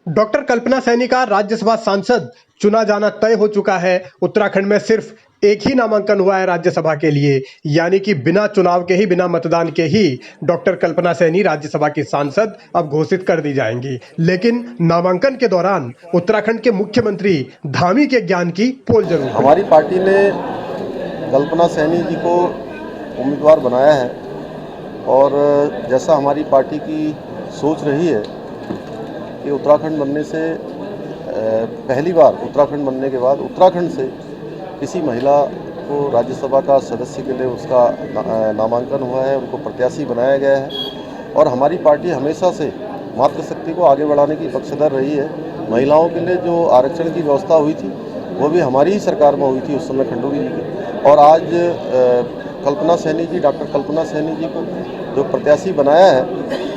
Doctor कल्पना सैनी का राज्यसभा सांसद चुना जाना तय हो चुका है। उत्तराखंड में सिर्फ एक ही नामांकन हुआ है राज्यसभा के लिए, यानी कि बिना चुनाव के ही, बिना मतदान के ही डॉक्टर कल्पना सैनी राज्यसभा की सांसद अब घोषित कर दी जाएंगी। लेकिन नामांकन के दौरान उत्तराखंड के मुख्यमंत्री धामी के ज्ञान की पोल जरूर। हमारी पार्टी ने कल्पना सैनी जी को उम्मीदवार बनाया है और जैसा हमारी पार्टी की सोच रही है कि उत्तराखंड बनने से पहली बार उत्तराखंड बनने के बाद उत्तराखंड से किसी महिला को राज्यसभा का सदस्य के लिए उसका नामांकन हुआ है, उनको प्रत्याशी बनाया गया है। और हमारी पार्टी हमेशा से मातृशक्ति को आगे बढ़ाने की पक्षधर रही है। महिलाओं के लिए जो आरक्षण की व्यवस्था हुई थी वो भी हमारी ही सरकार में हुई थी, उस समय खंडूरी जी की। और आज कल्पना सैनी जी, डॉक्टर कल्पना सैनी जी को जो प्रत्याशी बनाया है।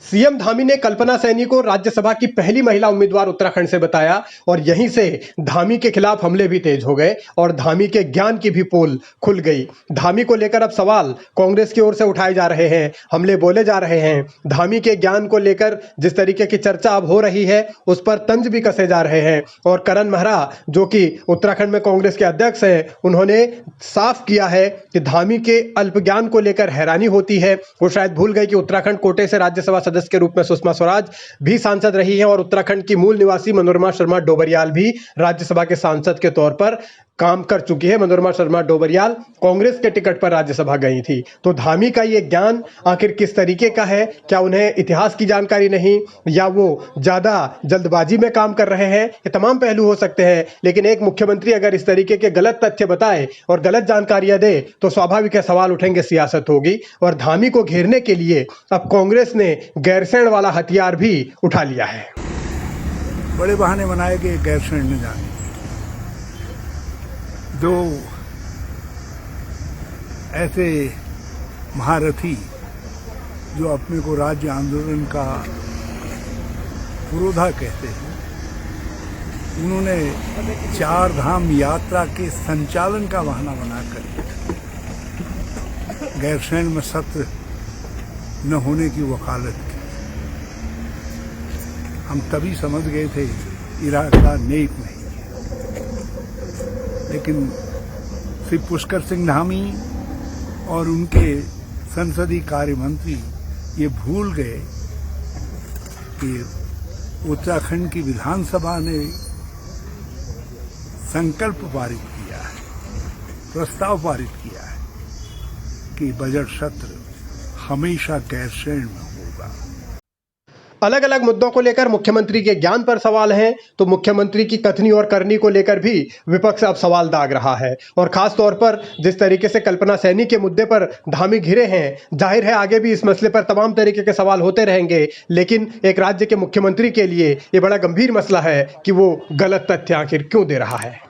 सीएम धामी ने कल्पना सैनी को राज्यसभा की पहली महिला उम्मीदवार उत्तराखंड से बताया और यहीं से धामी के खिलाफ हमले भी तेज हो गए और धामी के ज्ञान की भी पोल खुल गई। धामी को लेकर अब सवाल कांग्रेस की ओर से उठाए जा रहे हैं, हमले बोले जा रहे हैं। धामी के ज्ञान को लेकर जिस तरीके की चर्चा अब हो रही है उस पर तंज भी कसे जा रहे हैं। और करण मेहरा जो कि उत्तराखंड में कांग्रेस के अध्यक्ष हैं, उन्होंने साफ किया है कि धामी के अल्प ज्ञान को लेकर हैरानी होती है। वो शायद भूल गए कि उत्तराखंड कोटे से राज्यसभा सदस्य के रूप में सुषमा स्वराज भी सांसद रही हैं और उत्तराखंड की मूल निवासी मनोरमा शर्मा डोबरियाल भी राज्यसभा के सांसद के तौर पर काम कर चुकी है। मनोरमा शर्मा डोबरियाल कांग्रेस के टिकट पर राज्यसभा गई थी। तो धामी का ये ज्ञान आखिर किस तरीके का है? क्या उन्हें इतिहास की जानकारी नहीं, या वो ज्यादा जल्दबाजी में काम कर रहे हैं? ये तमाम पहलू हो सकते हैं। लेकिन एक मुख्यमंत्री अगर इस तरीके के गलत तथ्य बताए और गलत जानकारियां दे तो स्वाभाविक है सवाल उठेंगे, सियासत होगी। और धामी को घेरने के लिए अब कांग्रेस ने गैरसैंण वाला हथियार भी उठा लिया है। बड़े बहाने बनाए गए गैरसैंण में जाने। दो ऐसे महारथी जो अपने को राज्य आंदोलन का पुरोधा कहते हैं, उन्होंने चार धाम यात्रा के संचालन का बहाना बनाकर गैरसैंण में सत्र न होने की वकालत की। हम तभी समझ गए थे इरादा नेक नहीं। लेकिन श्री पुष्कर सिंह धामी और उनके संसदीय कार्य मंत्री ये भूल गए कि उत्तराखंड की विधानसभा ने संकल्प पारित किया है, प्रस्ताव पारित किया है कि बजट सत्र हमेशा गैरसैंण में होगा। अलग अलग मुद्दों को लेकर मुख्यमंत्री के ज्ञान पर सवाल हैं, तो मुख्यमंत्री की कथनी और करनी को लेकर भी विपक्ष अब सवाल दाग रहा है। और खास तौर पर जिस तरीके से कल्पना सैनी के मुद्दे पर धामी घिरे हैं, जाहिर है आगे भी इस मसले पर तमाम तरीके के सवाल होते रहेंगे। लेकिन एक राज्य के मुख्यमंत्री के लिए ये बड़ा गंभीर मसला है कि वो गलत तथ्य आखिर क्यों दे रहा है।